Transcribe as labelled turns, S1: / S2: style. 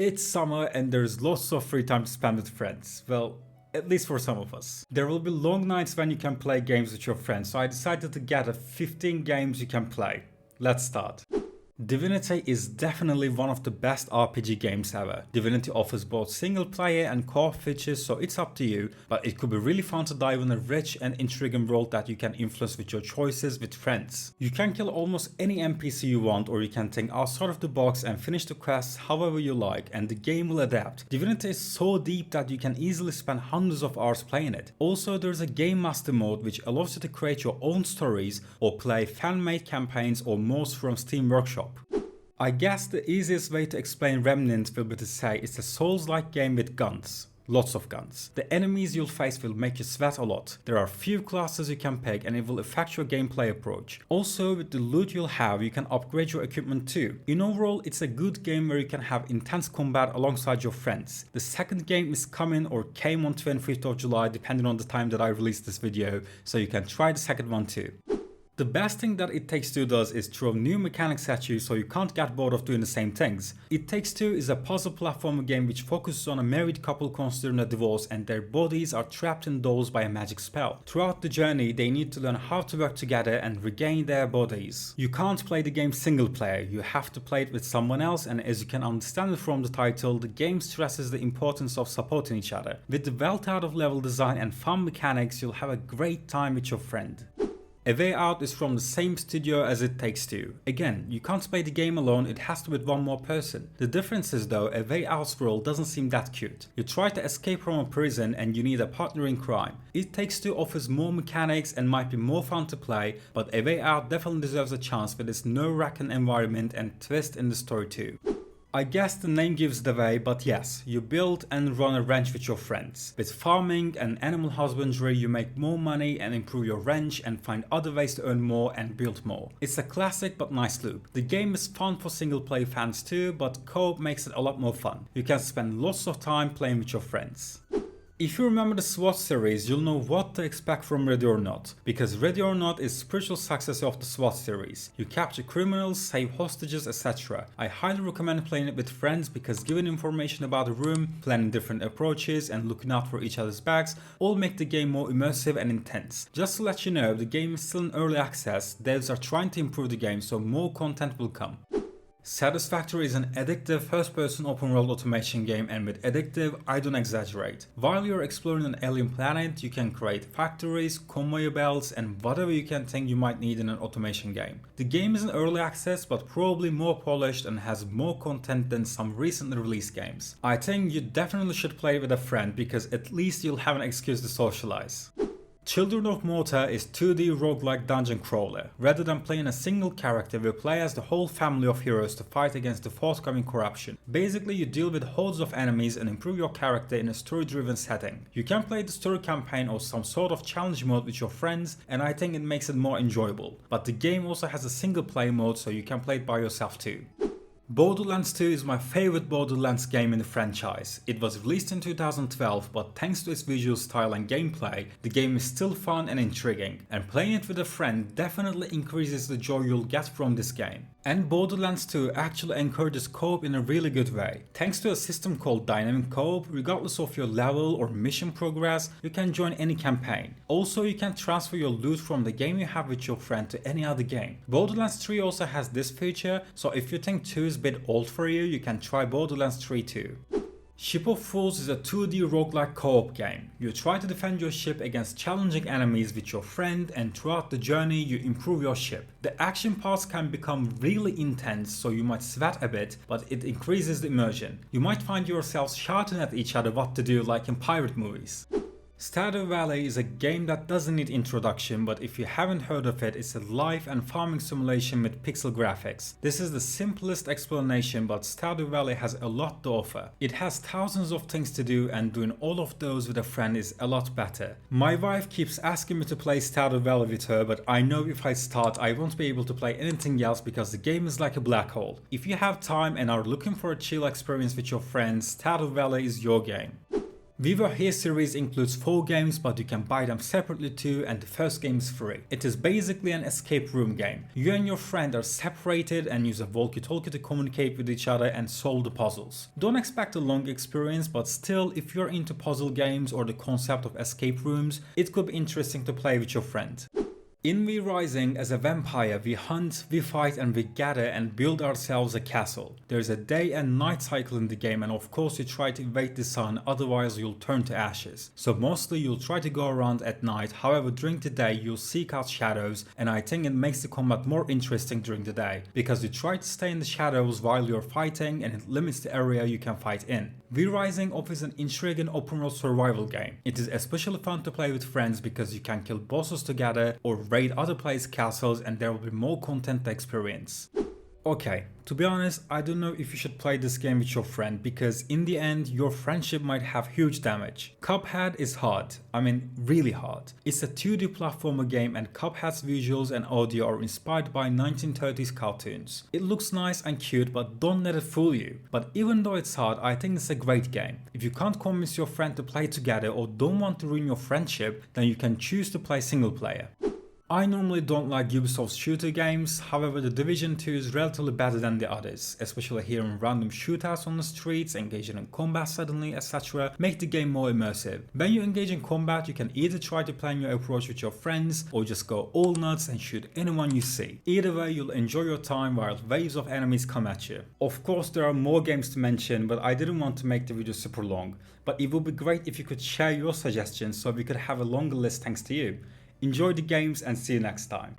S1: It's summer and there's lots of free time to spend with friends. Well, at least for some of us. There will be long nights when you can play games with your friends, so I decided to gather 15 games you can play. Let's start. Divinity is definitely one of the best RPG games ever. Divinity offers both single player and co-op features, so it's up to you, but it could be really fun to dive in a rich and intriguing world that you can influence with your choices with friends. You can kill almost any NPC you want, or you can think outside of the box and finish the quests however you like, and the game will adapt. Divinity is so deep that you can easily spend hundreds of hours playing it. Also, there's a game master mode which allows you to create your own stories or play fan-made campaigns or modes from Steam Workshop. I guess the easiest way to explain Remnant will be to say it's a Souls-like game with guns. Lots of guns. The enemies you'll face will make you sweat a lot. There are few classes you can pick and it will affect your gameplay approach. Also, with the loot you'll have, you can upgrade your equipment too. In overall, it's a good game where you can have intense combat alongside your friends. The second game is coming or came on 25th of July depending on the time that I release this video, so you can try the second one too. The best thing that It Takes Two does is throw new mechanics at you so you can't get bored of doing the same things. It Takes Two is a puzzle platformer game which focuses on a married couple considering a divorce and their bodies are trapped in dolls by a magic spell. Throughout the journey, they need to learn how to work together and regain their bodies. You can't play the game single player, you have to play it with someone else, and as you can understand from the title, the game stresses the importance of supporting each other. With the well thought of level design and fun mechanics, you'll have a great time with your friend. A Way Out is from the same studio as It Takes Two. Again, you can't play the game alone, it has to be with one more person. The difference is though, A Way Out's world doesn't seem that cute. You try to escape from a prison and you need a partner in crime. It Takes Two offers more mechanics and might be more fun to play, but A Way Out definitely deserves a chance with its nerve-wracking environment and twist in the story too. I guess the name gives it away, but yes, you build and run a ranch with your friends. With farming and animal husbandry, you make more money and improve your ranch and find other ways to earn more and build more. It's a classic but nice loop. The game is fun for single player fans too, but co-op makes it a lot more fun. You can spend lots of time playing with your friends. If you remember the SWAT series, you'll know what to expect from Ready or Not, because Ready or Not is spiritual successor of the SWAT series. You capture criminals, save hostages, etc. I highly recommend playing it with friends because giving information about the room, planning different approaches and looking out for each other's bags all make the game more immersive and intense. Just to let you know, the game is still in early access, devs are trying to improve the game so more content will come. Satisfactory is an addictive first-person open-world automation game, and with addictive, I don't exaggerate. While you're exploring an alien planet, you can create factories, conveyor belts, and whatever you can think you might need in an automation game. The game is in early access, but probably more polished and has more content than some recently released games. I think you definitely should play it with a friend because at least you'll have an excuse to socialize. Children of Morta is 2D roguelike dungeon crawler. Rather than playing a single character, we play as the whole family of heroes to fight against the forthcoming corruption. Basically, you deal with hordes of enemies and improve your character in a story-driven setting. You can play the story campaign or some sort of challenge mode with your friends, and I think it makes it more enjoyable. But the game also has a single player mode, so you can play it by yourself too. Borderlands 2 is my favorite Borderlands game in the franchise. It was released in 2012, but thanks to its visual style and gameplay, the game is still fun and intriguing, and playing it with a friend definitely increases the joy you'll get from this game. And Borderlands 2 actually encourages co-op in a really good way. Thanks to a system called Dynamic Co-op, regardless of your level or mission progress, you can join any campaign. Also, you can transfer your loot from the game you have with your friend to any other game. Borderlands 3 also has this feature, so if you think 2 is a bit old for you, you can try Borderlands 3 too. Ship of Fools is a 2D roguelike co-op game. You try to defend your ship against challenging enemies with your friend, and throughout the journey you improve your ship. The action parts can become really intense, so you might sweat a bit, but it increases the immersion. You might find yourselves shouting at each other what to do like in pirate movies. Stardew Valley is a game that doesn't need introduction, but if you haven't heard of it, it's a life and farming simulation with pixel graphics. This is the simplest explanation, but Stardew Valley has a lot to offer. It has thousands of things to do, and doing all of those with a friend is a lot better. My wife keeps asking me to play Stardew Valley with her, but I know if I start I won't be able to play anything else because the game is like a black hole. If you have time and are looking for a chill experience with your friends, Stardew Valley is your game. We Were Here series includes 4 games, but you can buy them separately too, and the first game is free. It is basically an escape room game. You and your friend are separated and use a walkie-talkie to communicate with each other and solve the puzzles. Don't expect a long experience, but still, if you're into puzzle games or the concept of escape rooms, it could be interesting to play with your friend. In V Rising, as a vampire, we hunt, we fight, and we gather and build ourselves a castle. There's a day and night cycle in the game, and of course you try to evade the sun, otherwise you'll turn to ashes. So mostly you'll try to go around at night, however during the day you'll seek out shadows, and I think it makes the combat more interesting during the day, because you try to stay in the shadows while you're fighting and it limits the area you can fight in. V Rising offers an intriguing open world survival game. It is especially fun to play with friends because you can kill bosses together or raid other players' castles, and there will be more content to experience. Okay, to be honest, I don't know if you should play this game with your friend, because in the end your friendship might have huge damage. Cuphead is hard, I mean really hard. It's a 2D platformer game, and Cuphead's visuals and audio are inspired by 1930s cartoons. It looks nice and cute, but don't let it fool you. But even though it's hard, I think it's a great game. If you can't convince your friend to play together or don't want to ruin your friendship, then you can choose to play single player. I normally don't like Ubisoft's shooter games, however the Division 2 is relatively better than the others, especially hearing random shootouts on the streets, engaging in combat suddenly, etc. make the game more immersive. When you engage in combat, you can either try to plan your approach with your friends, or just go all nuts and shoot anyone you see. Either way, you'll enjoy your time while waves of enemies come at you. Of course there are more games to mention, but I didn't want to make the video super long. But it would be great if you could share your suggestions so we could have a longer list thanks to you. Enjoy the games and see you next time.